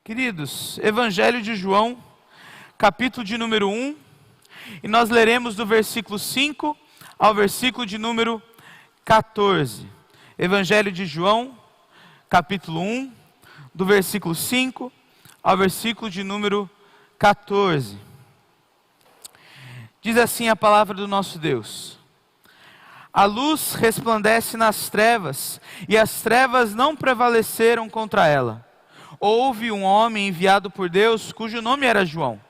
Queridos, Evangelho de João, capítulo de número 1, e nós leremos do versículo 5 ao versículo de número 14. Evangelho de João, capítulo 1, do versículo 5 ao versículo de número 14. Diz assim a palavra do nosso Deus: A luz resplandece nas trevas, e as trevas não prevaleceram contra ela. Houve um homem enviado por Deus, cujo nome era João.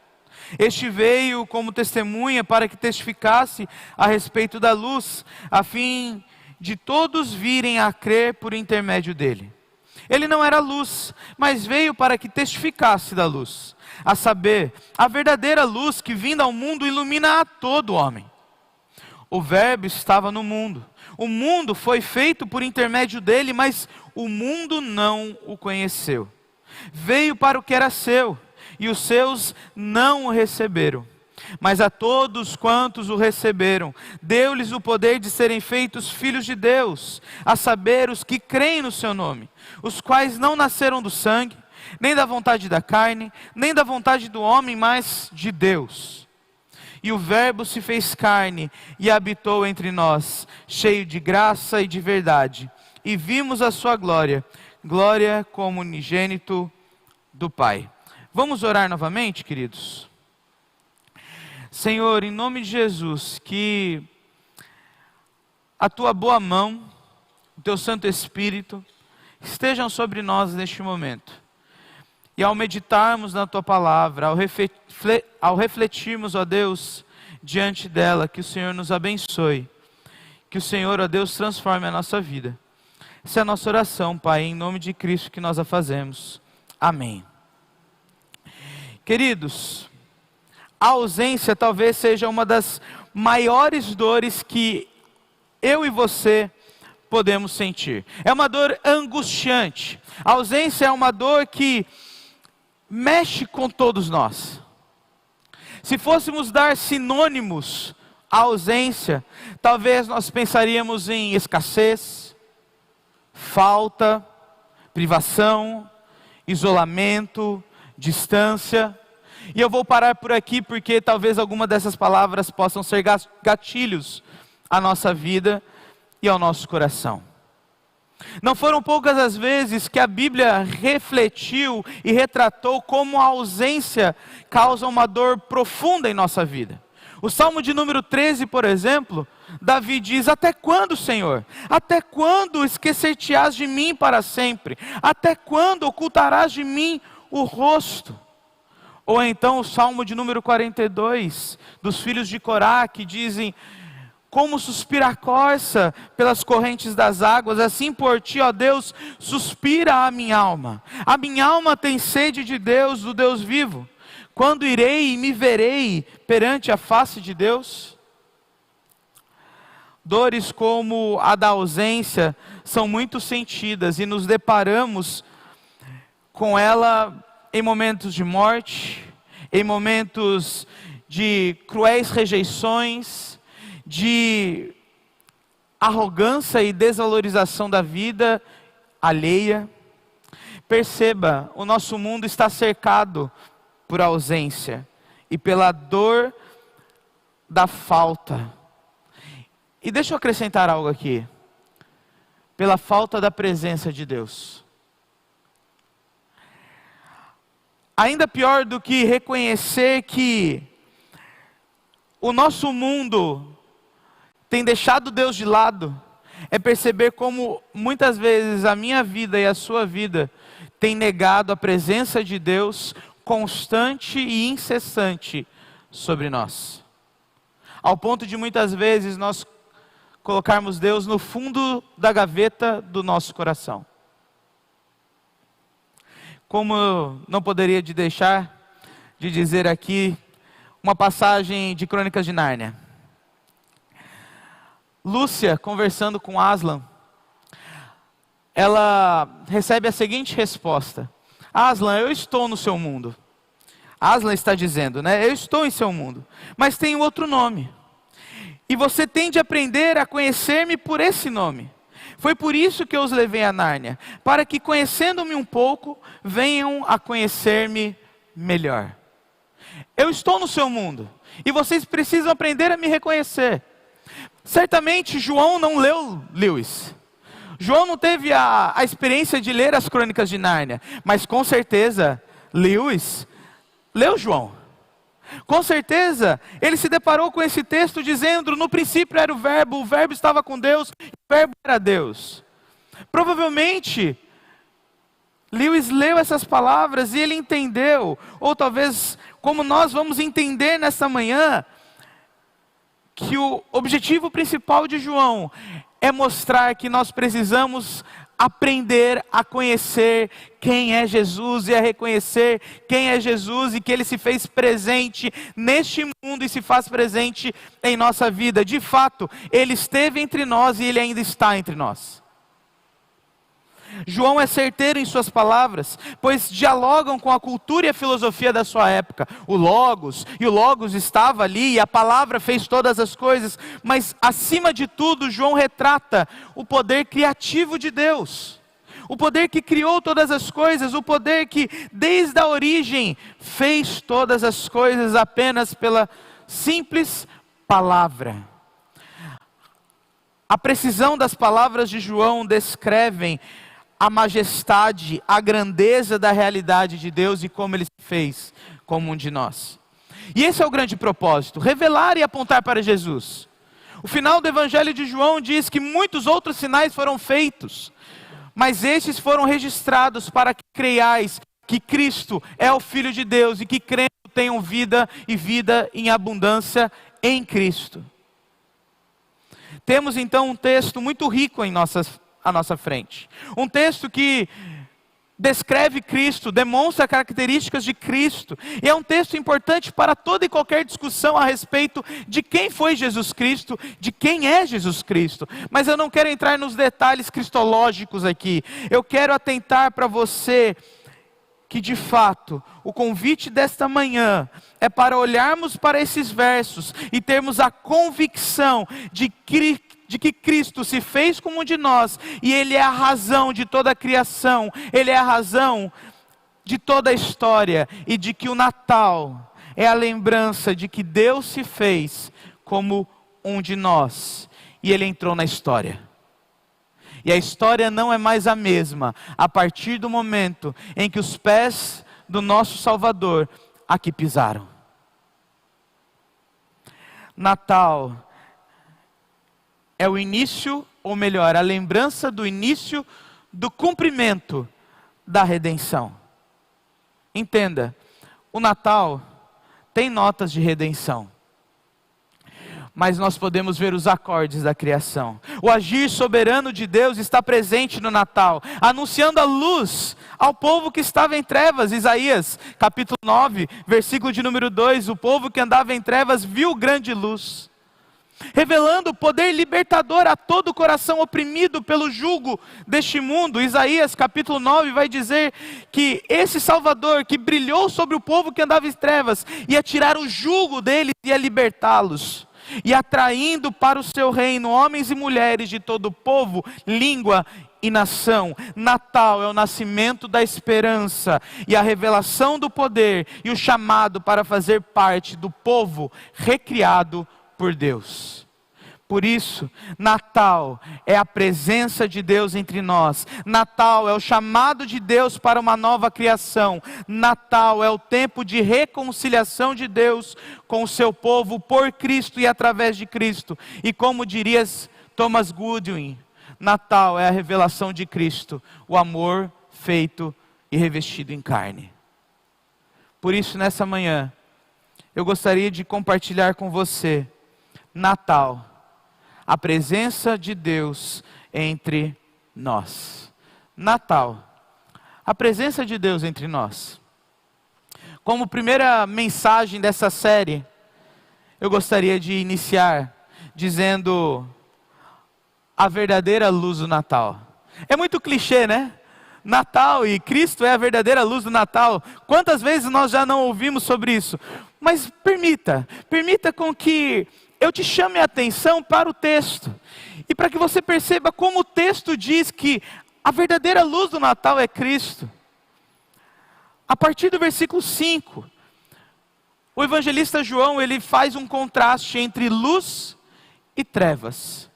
Este veio como testemunha para que testificasse a respeito da luz, a fim de todos virem a crer por intermédio dele. Ele não era luz, mas veio para que testificasse da luz, a saber, a verdadeira luz que vinda ao mundo ilumina a todo homem. O Verbo estava no mundo. O mundo foi feito por intermédio dele, mas o mundo não o conheceu. Veio para o que era seu, e os seus não o receberam. Mas a todos quantos o receberam, deu-lhes o poder de serem feitos filhos de Deus, a saber, os que creem no seu nome, os quais não nasceram do sangue, nem da vontade da carne, nem da vontade do homem, mas de Deus. E o Verbo se fez carne e habitou entre nós, cheio de graça e de verdade. E vimos a sua glória, glória como unigênito do Pai. Vamos orar novamente, queridos? Senhor, em nome de Jesus, que a tua boa mão, o teu Santo Espírito, estejam sobre nós neste momento. E ao meditarmos na tua palavra, ao refletirmos, ó Deus, diante dela, que o Senhor nos abençoe. Que o Senhor, ó Deus, transforme a nossa vida. Essa é a nossa oração, Pai, em nome de Cristo que nós a fazemos. Amém. Queridos, a ausência talvez seja uma das maiores dores que eu e você podemos sentir. É uma dor angustiante. A ausência é uma dor que mexe com todos nós. Se fôssemos dar sinônimos à ausência, talvez nós pensaríamos em escassez, falta, privação, isolamento, distância. E eu vou parar por aqui porque talvez alguma dessas palavras possam ser gatilhos à nossa vida e ao nosso coração. Não foram poucas as vezes que a Bíblia refletiu e retratou como a ausência causa uma dor profunda em nossa vida. O Salmo de número 13, por exemplo, Davi diz: Até quando, Senhor? Até quando esquecer-te-ás de mim para sempre? Até quando ocultarás de mim o rosto? Ou então o Salmo de número 42, dos filhos de Corá, que dizem: Como suspira a corça pelas correntes das águas, assim por ti, ó Deus, suspira a minha alma. A minha alma tem sede de Deus, do Deus vivo. Quando irei e me verei perante a face de Deus? Dores como a da ausência são muito sentidas e nos deparamos com ela em momentos de morte, em momentos de cruéis rejeições, de arrogância e desvalorização da vida alheia. Perceba, o nosso mundo está cercado por ausência e pela dor da falta. E deixa eu acrescentar algo aqui. Pela falta da presença de Deus. Ainda pior do que reconhecer que o nosso mundo tem deixado Deus de lado, é perceber como muitas vezes a minha vida e a sua vida tem negado a presença de Deus constante e incessante sobre nós. Ao ponto de muitas vezes nós colocarmos Deus no fundo da gaveta do nosso coração. Como eu não poderia deixar de dizer aqui uma passagem de Crônicas de Nárnia. Lúcia, conversando com Aslan, ela recebe a seguinte resposta: Aslan, eu estou no seu mundo. Aslan está dizendo, né? Eu estou em seu mundo, mas tenho outro nome. E você tem de aprender a conhecer-me por esse nome. Foi por isso que eu os levei a Nárnia, para que, conhecendo-me um pouco, venham a conhecer-me melhor. Eu estou no seu mundo, e vocês precisam aprender a me reconhecer. Certamente João não leu Lewis. João não teve a experiência de ler as Crônicas de Nárnia, mas com certeza Lewis leu João. Com certeza ele se deparou com esse texto dizendo: no princípio era o verbo estava com Deus, e o verbo era Deus. Provavelmente Lewis leu essas palavras e ele entendeu, ou talvez como nós vamos entender nesta manhã, que o objetivo principal de João é mostrar que nós precisamos aprender a conhecer quem é Jesus e a reconhecer quem é Jesus e que Ele se fez presente neste mundo e se faz presente em nossa vida. De fato, Ele esteve entre nós e Ele ainda está entre nós. João é certeiro em suas palavras, pois dialogam com a cultura e a filosofia da sua época. O Logos estava ali e a palavra fez todas as coisas, mas acima de tudo João retrata o poder criativo de Deus. O poder que criou todas as coisas, o poder que desde a origem fez todas as coisas apenas pela simples palavra. A precisão das palavras de João descrevem a majestade, a grandeza da realidade de Deus e como Ele se fez como um de nós. E esse é o grande propósito, revelar e apontar para Jesus. O final do Evangelho de João diz que muitos outros sinais foram feitos, mas estes foram registrados para que creiais que Cristo é o Filho de Deus e que crendo tenham vida e vida em abundância em Cristo. Temos então um texto muito rico à nossa frente. Um texto que descreve Cristo, demonstra características de Cristo. E é um texto importante para toda e qualquer discussão a respeito de quem foi Jesus Cristo, de quem é Jesus Cristo. Mas eu não quero entrar nos detalhes cristológicos aqui. Eu quero atentar para você que de fato o convite desta manhã é para olharmos para esses versos e termos a convicção de que Cristo se fez como um de nós, e Ele é a razão de toda a criação, Ele é a razão de toda a história, e de que o Natal é a lembrança de que Deus se fez como um de nós, e Ele entrou na história. E a história não é mais a mesma, a partir do momento em que os pés do nosso Salvador aqui pisaram. Natal é o início, ou melhor, a lembrança do início do cumprimento da redenção. Entenda, o Natal tem notas de redenção, mas nós podemos ver os acordes da criação. O agir soberano de Deus está presente no Natal, anunciando a luz ao povo que estava em trevas. Isaías, capítulo 9, versículo de número 2, o povo que andava em trevas viu grande luz. Revelando o poder libertador a todo o coração oprimido pelo jugo deste mundo. Isaías capítulo 9 vai dizer que esse Salvador que brilhou sobre o povo que andava em trevas, ia tirar o jugo deles e ia libertá-los. E atraindo para o seu reino homens e mulheres de todo povo, língua e nação. Natal é o nascimento da esperança e a revelação do poder e o chamado para fazer parte do povo recriado por Deus. Por isso, Natal é a presença de Deus entre nós. Natal é o chamado de Deus para uma nova criação. Natal é o tempo de reconciliação de Deus com o seu povo por Cristo e através de Cristo. E como diria Thomas Goodwin, Natal é a revelação de Cristo, o amor feito e revestido em carne. Por isso, nessa manhã, eu gostaria de compartilhar com você Natal, a presença de Deus entre nós. Natal, a presença de Deus entre nós. Como primeira mensagem dessa série, eu gostaria de iniciar dizendo a verdadeira luz do Natal. É muito clichê, né? Natal e Cristo é a verdadeira luz do Natal. Quantas vezes nós já não ouvimos sobre isso? Mas permita com que eu te chame a atenção para o texto. E para que você perceba como o texto diz que a verdadeira luz do Natal é Cristo. A partir do versículo 5, o evangelista João, ele faz um contraste entre luz e trevas.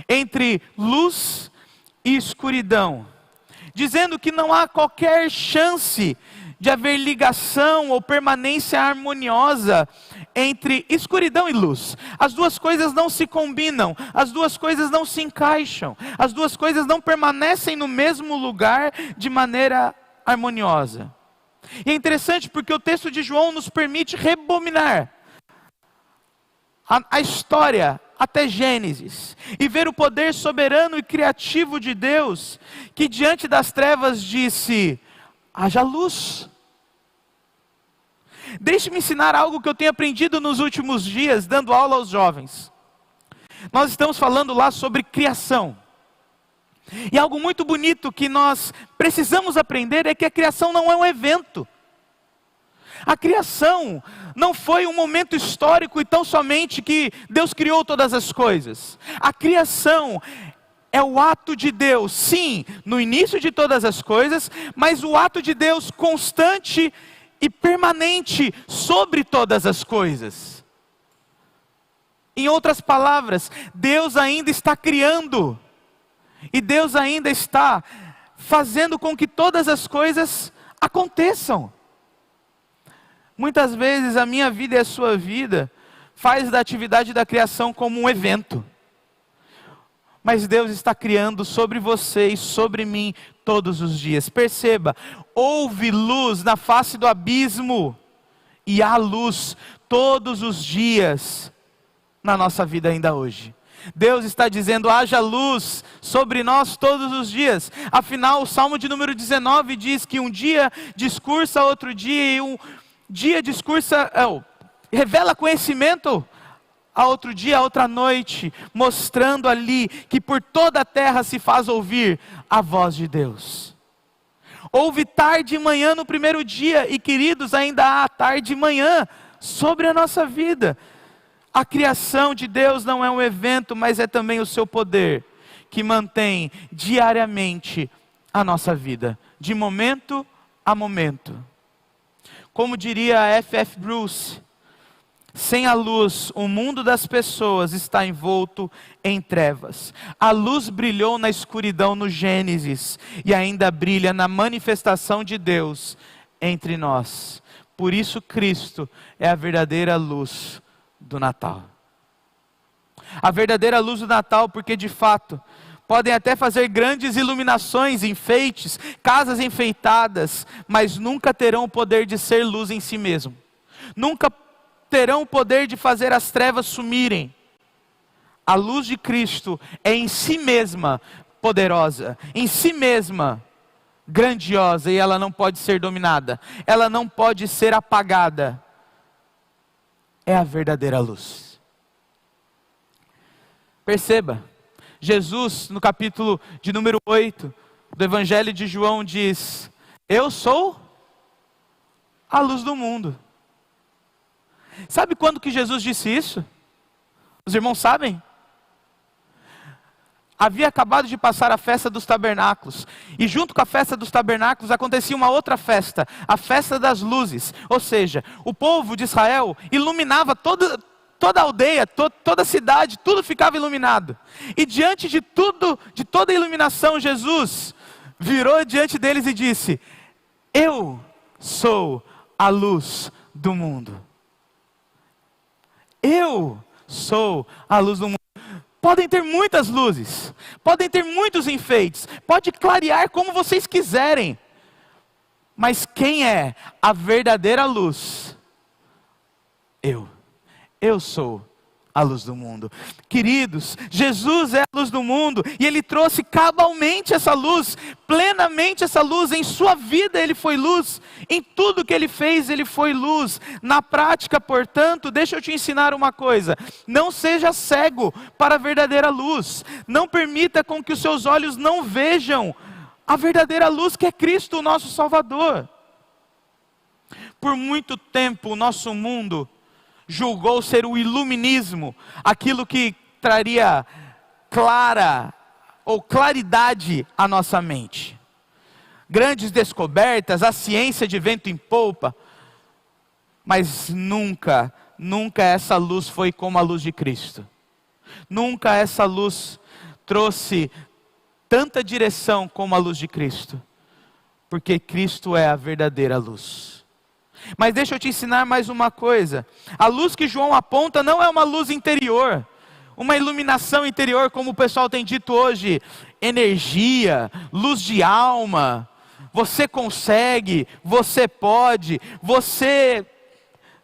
Entre luz e escuridão. Dizendo que não há qualquer chance de haver ligação ou permanência harmoniosa entre escuridão e luz. As duas coisas não se combinam, as duas coisas não se encaixam, as duas coisas não permanecem no mesmo lugar de maneira harmoniosa. E é interessante porque o texto de João nos permite rebobinar a história até Gênesis, e ver o poder soberano e criativo de Deus, que diante das trevas disse, haja luz. Deixe-me ensinar algo que eu tenho aprendido nos últimos dias, dando aula aos jovens. Nós estamos falando lá sobre criação. E algo muito bonito que nós precisamos aprender é que a criação não é um evento. A criação não foi um momento histórico e tão somente que Deus criou todas as coisas. A criação é o ato de Deus, sim, no início de todas as coisas, mas o ato de Deus constante e permanente sobre todas as coisas. Em outras palavras, Deus ainda está criando. E Deus ainda está fazendo com que todas as coisas aconteçam. Muitas vezes a minha vida e a sua vida faz da atividade da criação como um evento. Mas Deus está criando sobre você e sobre mim todos os dias. Perceba, houve luz na face do abismo e há luz todos os dias na nossa vida ainda hoje. Deus está dizendo, haja luz sobre nós todos os dias. Afinal, o Salmo de número 19 diz que um dia discursa outro dia, e um dia discursa, revela conhecimento a outro dia, a outra noite, mostrando ali que por toda a terra se faz ouvir a voz de Deus. Houve tarde e manhã no primeiro dia, e queridos, ainda há tarde e manhã sobre a nossa vida. A criação de Deus não é um evento, mas é também o seu poder, que mantém diariamente a nossa vida, de momento a momento. Como diria F.F. Bruce, sem a luz, o mundo das pessoas está envolto em trevas. A luz brilhou na escuridão no Gênesis, e ainda brilha na manifestação de Deus entre nós. Por isso Cristo é a verdadeira luz do Natal. A verdadeira luz do Natal, porque de fato, podem até fazer grandes iluminações, enfeites, casas enfeitadas, mas nunca terão o poder de ser luz em si mesmo. Nunca terão o poder de fazer as trevas sumirem. A luz de Cristo é em si mesma poderosa, em si mesma grandiosa, e ela não pode ser dominada, ela não pode ser apagada. É a verdadeira luz. Perceba, Jesus, no capítulo de número 8 do Evangelho de João, diz, eu sou a luz do mundo. Sabe quando que Jesus disse isso? Os irmãos sabem? Havia acabado de passar a festa dos tabernáculos, e junto com a festa dos tabernáculos acontecia uma outra festa, a festa das luzes. Ou seja, o povo de Israel iluminava toda a aldeia, toda a cidade, tudo ficava iluminado. E diante de tudo, de toda a iluminação, Jesus virou diante deles e disse, eu sou a luz do mundo. Eu sou a luz do mundo. Podem ter muitas luzes, podem ter muitos enfeites, pode clarear como vocês quiserem, mas quem é a verdadeira luz? Eu sou a luz do mundo. Queridos, Jesus é a luz do mundo, e Ele trouxe cabalmente essa luz, plenamente essa luz. Em sua vida Ele foi luz, em tudo que Ele fez Ele foi luz. Na prática, portanto, deixa eu te ensinar uma coisa, não seja cego para a verdadeira luz, não permita com que os seus olhos não vejam a verdadeira luz, que é Cristo, o nosso Salvador. Por muito tempo o nosso mundo julgou ser o iluminismo, aquilo que traria claridade à nossa mente. Grandes descobertas, a ciência de vento em polpa, mas nunca essa luz foi como a luz de Cristo. Nunca essa luz trouxe tanta direção como a luz de Cristo, porque Cristo é a verdadeira luz. Mas deixa eu te ensinar mais uma coisa. A luz que João aponta não é uma luz interior, uma iluminação interior, como o pessoal tem dito hoje, energia, luz de alma, você consegue, você pode,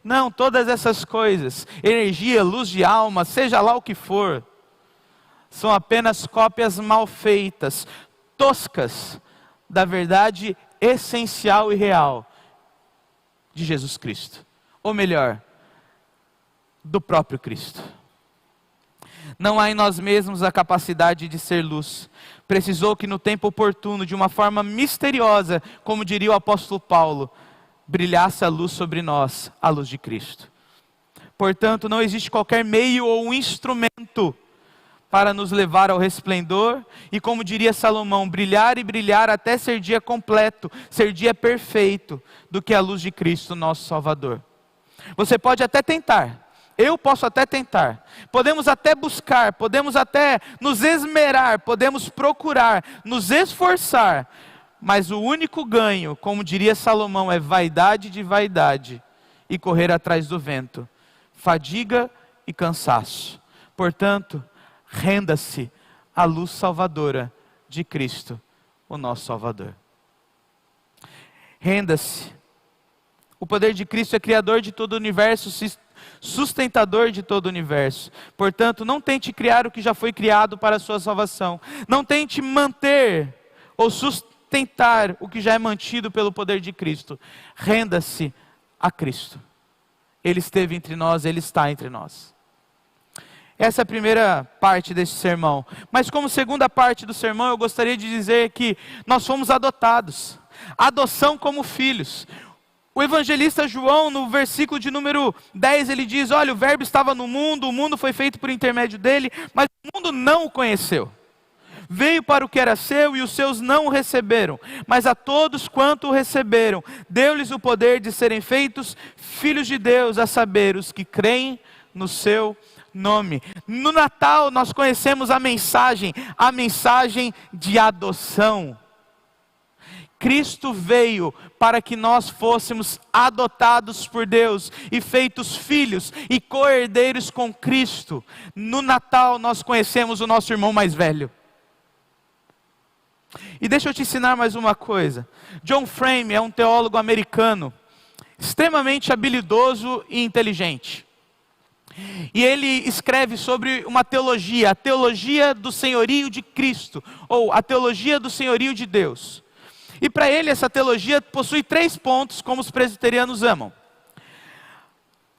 não, todas essas coisas, energia, luz de alma, seja lá o que for, são apenas cópias mal feitas, toscas, da verdade essencial e real de Jesus Cristo. Ou melhor, do próprio Cristo. Não há em nós mesmos a capacidade de ser luz. Precisou que no tempo oportuno, de uma forma misteriosa, como diria o apóstolo Paulo, brilhasse a luz sobre nós, a luz de Cristo. Portanto, não existe qualquer meio ou instrumento para nos levar ao resplendor, e como diria Salomão, brilhar e brilhar até ser dia completo, ser dia perfeito, do que a luz de Cristo, nosso Salvador. Você pode até tentar, eu posso até tentar, podemos até buscar, podemos até nos esmerar, podemos procurar, nos esforçar, mas o único ganho, como diria Salomão, é vaidade de vaidade e correr atrás do vento, fadiga e cansaço. Portanto, renda-se à luz salvadora de Cristo, o nosso Salvador. Renda-se. O poder de Cristo é criador de todo o universo, sustentador de todo o universo. Portanto, não tente criar o que já foi criado para a sua salvação. Não tente manter ou sustentar o que já é mantido pelo poder de Cristo. Renda-se a Cristo. Ele esteve entre nós, Ele está entre nós. Essa é a primeira parte desse sermão. Mas como segunda parte do sermão, eu gostaria de dizer que nós fomos adotados. Adoção como filhos. O evangelista João, no versículo de número 10, ele diz, olha, o verbo estava no mundo, o mundo foi feito por intermédio dele, mas o mundo não o conheceu. Veio para o que era seu e os seus não o receberam, mas a todos quanto o receberam, deu-lhes o poder de serem feitos filhos de Deus, a saber, os que creem no seu nome. No Natal nós conhecemos a mensagem de adoção. Cristo veio para que nós fôssemos adotados por Deus e feitos filhos e co-herdeiros com Cristo. No Natal nós conhecemos o nosso irmão mais velho. E deixa eu te ensinar mais uma coisa. John Frame é um teólogo americano, extremamente habilidoso e inteligente. E ele escreve sobre uma teologia, a teologia do senhorio de Cristo, ou a teologia do senhorio de Deus. E para ele essa teologia possui 3 pontos, como os presbiterianos amam.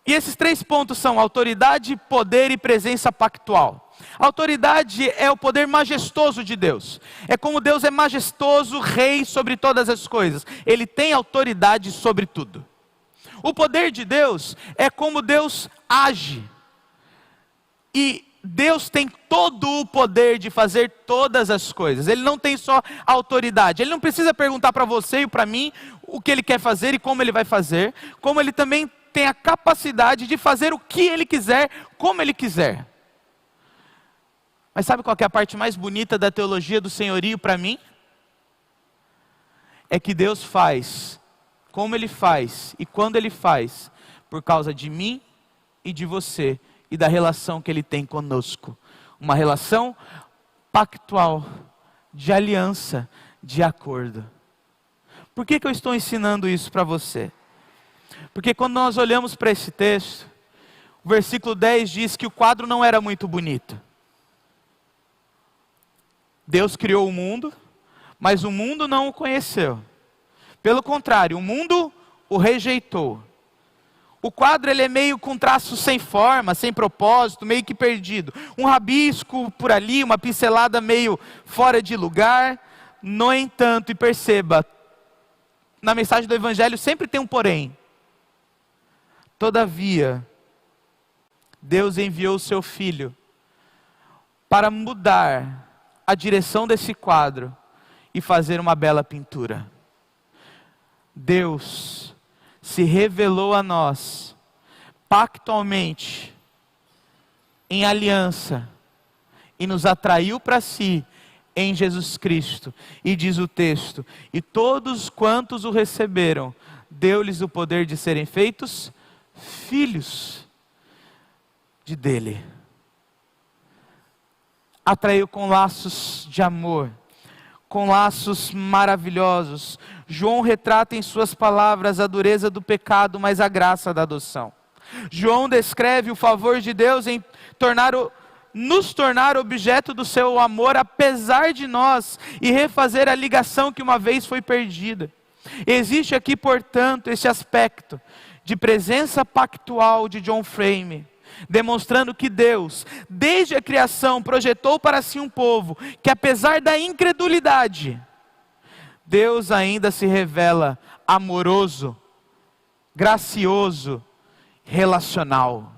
E esses 3 pontos são autoridade, poder e presença pactual. Autoridade é o poder majestoso de Deus. É como Deus é majestoso, rei sobre todas as coisas. Ele tem autoridade sobre tudo. O poder de Deus é como Deus age. E Deus tem todo o poder de fazer todas as coisas. Ele não tem só autoridade. Ele não precisa perguntar para você e para mim o que Ele quer fazer e como Ele vai fazer. Como Ele também tem a capacidade de fazer o que Ele quiser, como Ele quiser. Mas sabe qual que é a parte mais bonita da teologia do senhorio para mim? É que Deus faz, como Ele faz e quando Ele faz, por causa de mim e de você. E da relação que Ele tem conosco. Uma relação pactual, de aliança, de acordo. Por que eu estou ensinando isso para você? Porque quando nós olhamos para esse texto, o versículo 10 diz que o quadro não era muito bonito. Deus criou o mundo, mas o mundo não o conheceu. Pelo contrário, o mundo o rejeitou. O quadro ele é meio com traço sem forma, sem propósito, meio que perdido. Um rabisco por ali, uma pincelada meio fora de lugar. No entanto, e perceba, na mensagem do Evangelho sempre tem um porém. Todavia, Deus enviou o seu Filho para mudar a direção desse quadro e fazer uma bela pintura. Deus se revelou a nós pactualmente, em aliança, e nos atraiu para si em Jesus Cristo. E diz o texto: e todos quantos o receberam, deu-lhes o poder de serem feitos filhos dele. Atraiu com laços de amor, com laços maravilhosos. João retrata em suas palavras a dureza do pecado, mas a graça da adoção. João descreve o favor de Deus em nos tornar objeto do seu amor, apesar de nós, e refazer a ligação que uma vez foi perdida. Existe aqui, portanto, esse aspecto de presença pactual de John Frame, demonstrando que Deus, desde a criação, projetou para si um povo que, apesar da incredulidade, Deus ainda se revela amoroso, gracioso, relacional.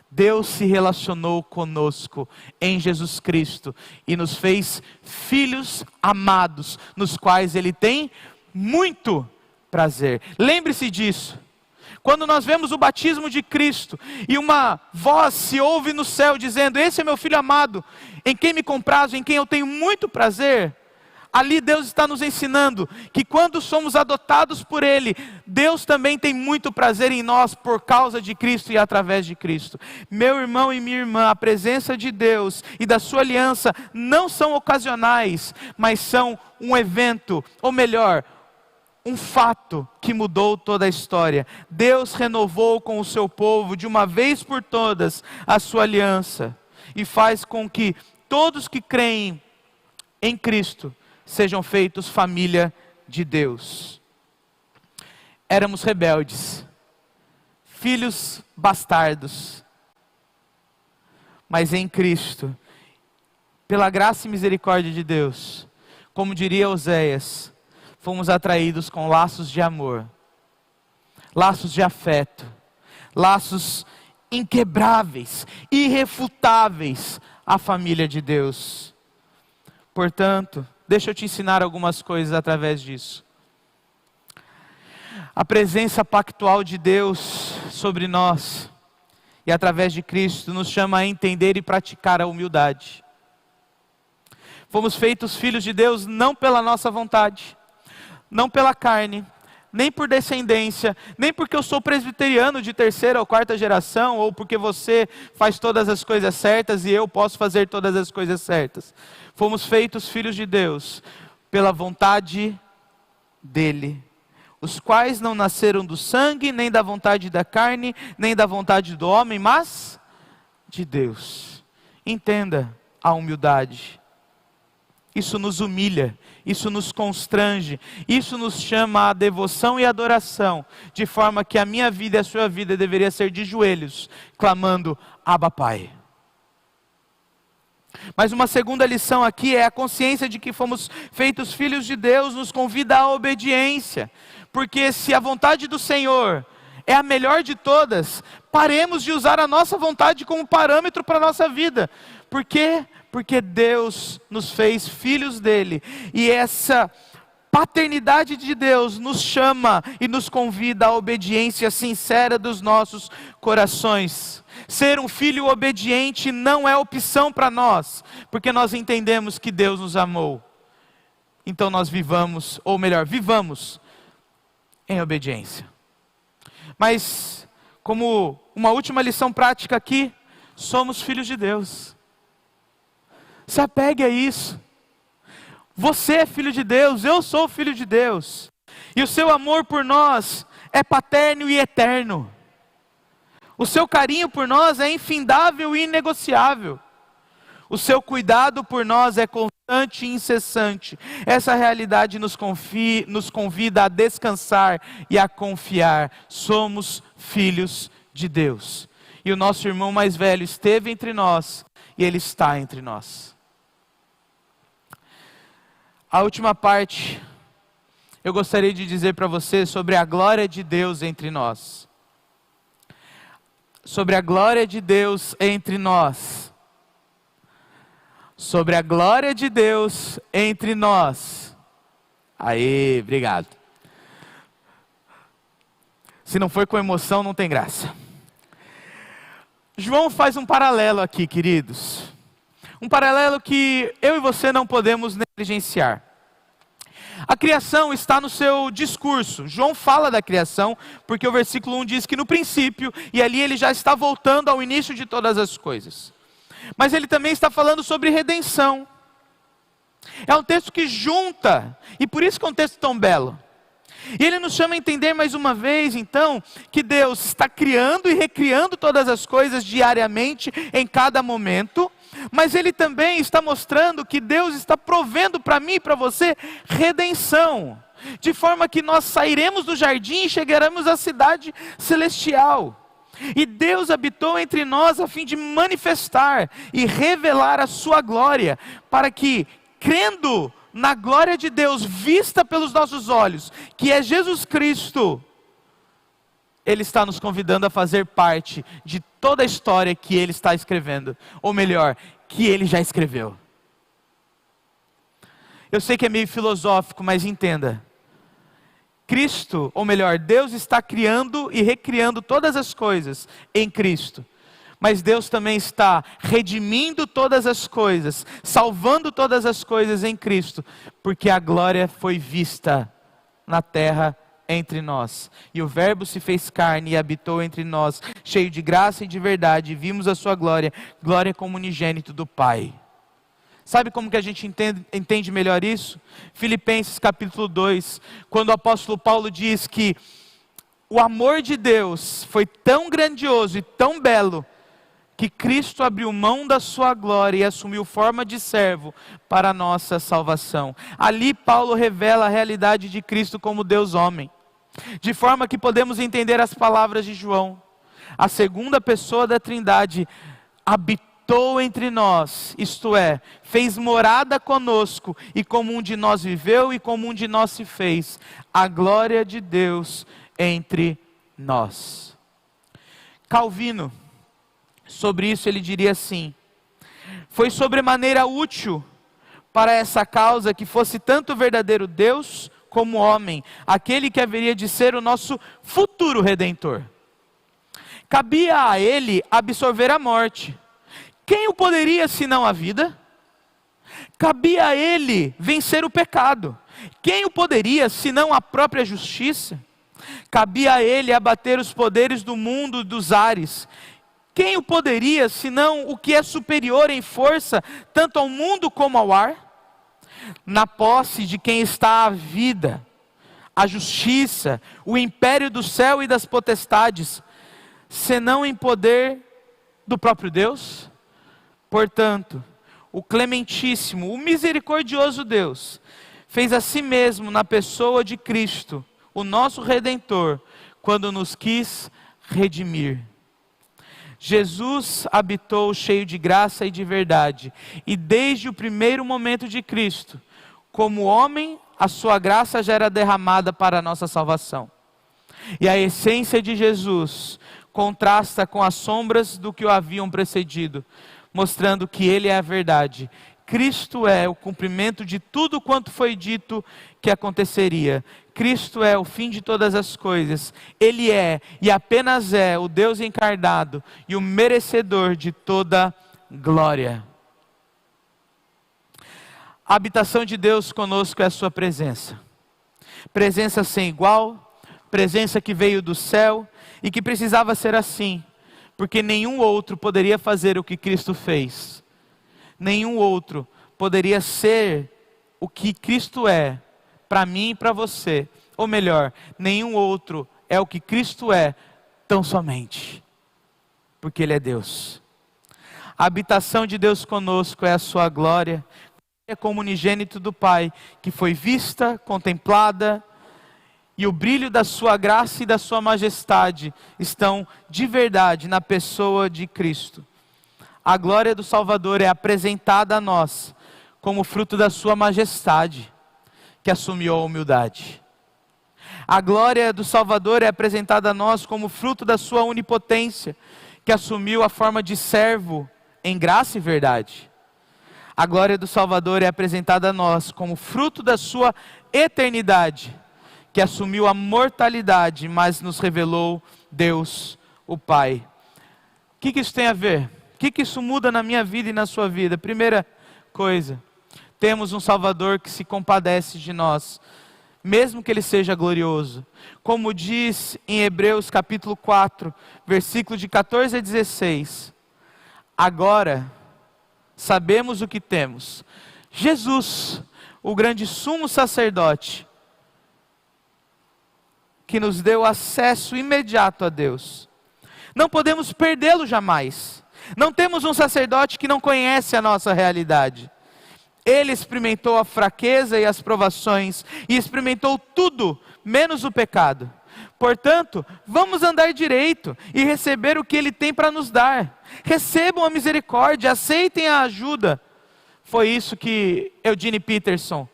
Deus se relacionou conosco em Jesus Cristo e nos fez filhos amados, nos quais Ele tem muito prazer. Lembre-se disso. Quando nós vemos o batismo de Cristo e uma voz se ouve no céu dizendo: esse é meu filho amado, em quem me comprazo, em quem eu tenho muito prazer. Ali Deus está nos ensinando que quando somos adotados por Ele, Deus também tem muito prazer em nós por causa de Cristo e através de Cristo. Meu irmão e minha irmã, a presença de Deus e da sua aliança não são ocasionais, mas são um evento, ou melhor, um fato que mudou toda a história. Deus renovou com o seu povo de uma vez por todas a sua aliança e faz com que todos que creem em Cristo sejam feitos família de Deus. Éramos rebeldes, filhos bastardos, mas em Cristo, pela graça e misericórdia de Deus, como diria Oséias, fomos atraídos com laços de amor, laços de afeto, laços inquebráveis, irrefutáveis à família de Deus. Portanto, deixa eu te ensinar algumas coisas através disso. A presença pactual de Deus sobre nós e através de Cristo nos chama a entender e praticar a humildade. Fomos feitos filhos de Deus não pela nossa vontade, não pela carne, nem por descendência, nem porque eu sou presbiteriano de 3ª ou 4ª geração, ou porque você faz todas as coisas certas e eu posso fazer todas as coisas certas. Fomos feitos filhos de Deus pela vontade dEle, os quais não nasceram do sangue, nem da vontade da carne, nem da vontade do homem, mas de Deus. Entenda a humildade. Isso nos humilha, isso nos constrange, isso nos chama à devoção e adoração, de forma que a minha vida e a sua vida deveria ser de joelhos, clamando: Abba, Pai. Mas uma segunda lição aqui é a consciência de que fomos feitos filhos de Deus, nos convida à obediência, porque se a vontade do Senhor é a melhor de todas, paremos de usar a nossa vontade como parâmetro para a nossa vida. Por quê? Porque Deus nos fez filhos dele, e essa paternidade de Deus nos chama e nos convida à obediência sincera dos nossos corações. Ser um filho obediente não é opção para nós, porque nós entendemos que Deus nos amou. Então nós vivamos em obediência. Mas, como uma última lição prática aqui, somos filhos de Deus. Se apegue a isso. Você é filho de Deus, eu sou filho de Deus. E o seu amor por nós é paterno e eterno. O seu carinho por nós é infindável e inegociável. O seu cuidado por nós é constante e incessante. Essa realidade nos convida a descansar e a confiar. Somos filhos de Deus. E o nosso irmão mais velho esteve entre nós e ele está entre nós. A última parte, eu gostaria de dizer para você sobre a glória de Deus entre nós. sobre a glória de Deus entre nós. Sobre a glória de Deus entre nós. Aê, obrigado. Se não for com emoção, não tem graça. João faz um paralelo aqui, queridos. Um paralelo que eu e você não podemos negligenciar. A criação está no seu discurso. João fala da criação, porque o versículo 1 diz que no princípio, e ali ele já está voltando ao início de todas as coisas. Mas ele também está falando sobre redenção. É um texto que junta, e por isso que é um texto tão belo. E ele nos chama a entender mais uma vez, então, que Deus está criando e recriando todas as coisas diariamente, em cada momento, mas ele também está mostrando que Deus está provendo para mim e para você redenção, de forma que nós sairemos do jardim e chegaremos à cidade celestial. E Deus habitou entre nós a fim de manifestar e revelar a sua glória, para que, crendo na glória de Deus vista pelos nossos olhos, que é Jesus Cristo, Ele está nos convidando a fazer parte de toda a história que Ele está escrevendo, ou melhor, que Ele já escreveu. Eu sei que é meio filosófico, mas entenda. Cristo, ou melhor, Deus está criando e recriando todas as coisas em Cristo. Mas Deus também está redimindo todas as coisas, salvando todas as coisas em Cristo, porque a glória foi vista na terra entre nós. E o Verbo se fez carne e habitou entre nós, cheio de graça e de verdade, e vimos a sua glória, glória como unigênito do Pai. Sabe como que a gente entende melhor isso? Filipenses capítulo 2, quando o apóstolo Paulo diz que o amor de Deus foi tão grandioso e tão belo, que Cristo abriu mão da sua glória e assumiu forma de servo para a nossa salvação. Ali Paulo revela a realidade de Cristo como Deus homem, de forma que podemos entender as palavras de João. A segunda pessoa da Trindade habitou entre nós, isto é, fez morada conosco, e como um de nós viveu e como um de nós se fez, a glória de Deus entre nós. Calvino, sobre isso ele diria assim: foi sobremaneira útil para essa causa que fosse tanto o verdadeiro Deus como homem, aquele que haveria de ser o nosso futuro Redentor. Cabia a ele absorver a morte. Quem o poderia senão a vida? Cabia a ele vencer o pecado. Quem o poderia senão a própria justiça? Cabia a ele abater os poderes do mundo dos ares. Quem o poderia, senão o que é superior em força, tanto ao mundo como ao ar? Na posse de quem está a vida, a justiça, o império do céu e das potestades, senão em poder do próprio Deus? Portanto, o clementíssimo, o misericordioso Deus, fez a si mesmo na pessoa de Cristo, o nosso Redentor, quando nos quis redimir. Jesus habitou cheio de graça e de verdade, e desde o primeiro momento de Cristo, como homem, a sua graça já era derramada para a nossa salvação. E a essência de Jesus contrasta com as sombras do que o haviam precedido, mostrando que Ele é a verdade. Cristo é o cumprimento de tudo quanto foi dito que aconteceria. Cristo é o fim de todas as coisas. Ele é, e apenas é, o Deus encarnado e o merecedor de toda glória. A habitação de Deus conosco é a sua presença. Presença sem igual, presença que veio do céu e que precisava ser assim, porque nenhum outro poderia fazer o que Cristo fez. Nenhum outro poderia ser o que Cristo é, para mim e para você. Ou melhor, nenhum outro é o que Cristo é, tão somente, porque Ele é Deus. A habitação de Deus conosco é a sua glória, é como unigênito do Pai, que foi vista, contemplada, e o brilho da sua graça e da sua majestade estão de verdade na pessoa de Cristo. A glória do Salvador é apresentada a nós como fruto da sua majestade, que assumiu a humildade. A glória do Salvador é apresentada a nós como fruto da sua onipotência, que assumiu a forma de servo em graça e verdade. A glória do Salvador é apresentada a nós como fruto da sua eternidade, que assumiu a mortalidade, mas nos revelou Deus, o Pai. O que isso tem a ver? O que isso muda na minha vida e na sua vida? Primeira coisa, temos um Salvador que se compadece de nós, mesmo que Ele seja glorioso. Como diz em Hebreus capítulo 4, versículo de 14 a 16. Agora, sabemos o que temos. Jesus, o grande sumo sacerdote, que nos deu acesso imediato a Deus. Não podemos perdê-lo jamais. Não temos um sacerdote que não conhece a nossa realidade. Ele experimentou a fraqueza e as provações, e experimentou tudo, menos o pecado. Portanto, vamos andar direito e receber o que Ele tem para nos dar. Recebam a misericórdia, aceitem a ajuda. Foi isso que Eugene Peterson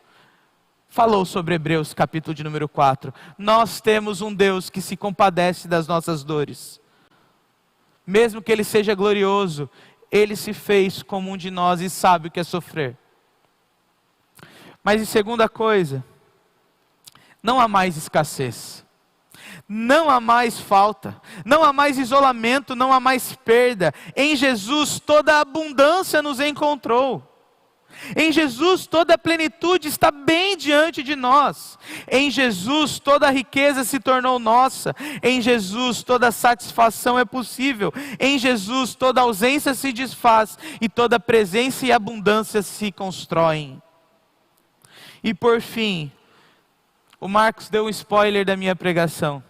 falou sobre Hebreus capítulo de número 4. Nós temos um Deus que se compadece das nossas dores. Mesmo que Ele seja glorioso, Ele se fez como um de nós e sabe o que é sofrer. Mas em segunda coisa, não há mais escassez. Não há mais falta, não há mais isolamento, não há mais perda. Em Jesus toda a abundância nos encontrou. Em Jesus toda a plenitude está bem diante de nós. Em Jesus toda a riqueza se tornou nossa. Em Jesus toda a satisfação é possível. Em Jesus toda ausência se desfaz e toda presença e abundância se constroem. E por fim, o Marcos deu um spoiler da minha pregação.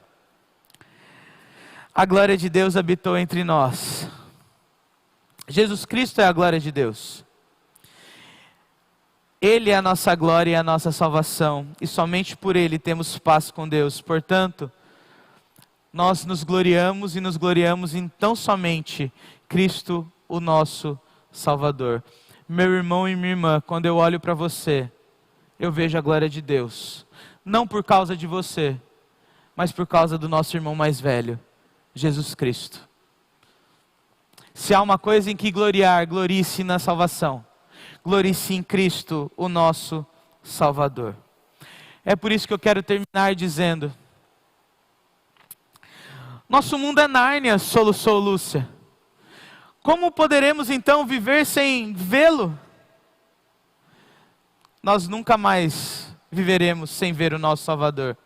A glória de Deus habitou entre nós. Jesus Cristo é a glória de Deus. Ele é a nossa glória e a nossa salvação. E somente por Ele temos paz com Deus. Portanto, nós nos gloriamos e nos gloriamos em tão somente Cristo, o nosso Salvador. Meu irmão e minha irmã, quando eu olho para você, eu vejo a glória de Deus. Não por causa de você, mas por causa do nosso irmão mais velho, Jesus Cristo. Se há uma coisa em que gloriar, glorie-se na salvação. Glorie-se em Cristo, o nosso Salvador. É por isso que eu quero terminar dizendo: nosso mundo é Nárnia, soluçou Lúcia. Como poderemos então viver sem vê-lo? Nós nunca mais viveremos sem ver o nosso Salvador,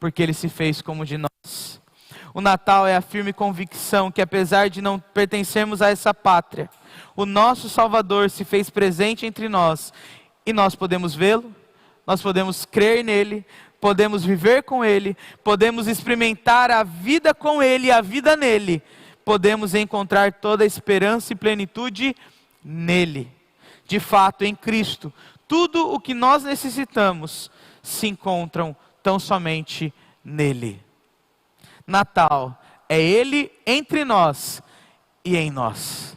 porque Ele se fez como de nós. O Natal é a firme convicção que, apesar de não pertencermos a essa pátria, o nosso Salvador se fez presente entre nós, e nós podemos vê-lo, nós podemos crer nele, podemos viver com Ele, podemos experimentar a vida com Ele e a vida nele, podemos encontrar toda a esperança e plenitude nele. De fato, em Cristo, tudo o que nós necessitamos se encontram tão somente nele. Natal é Ele entre nós e em nós.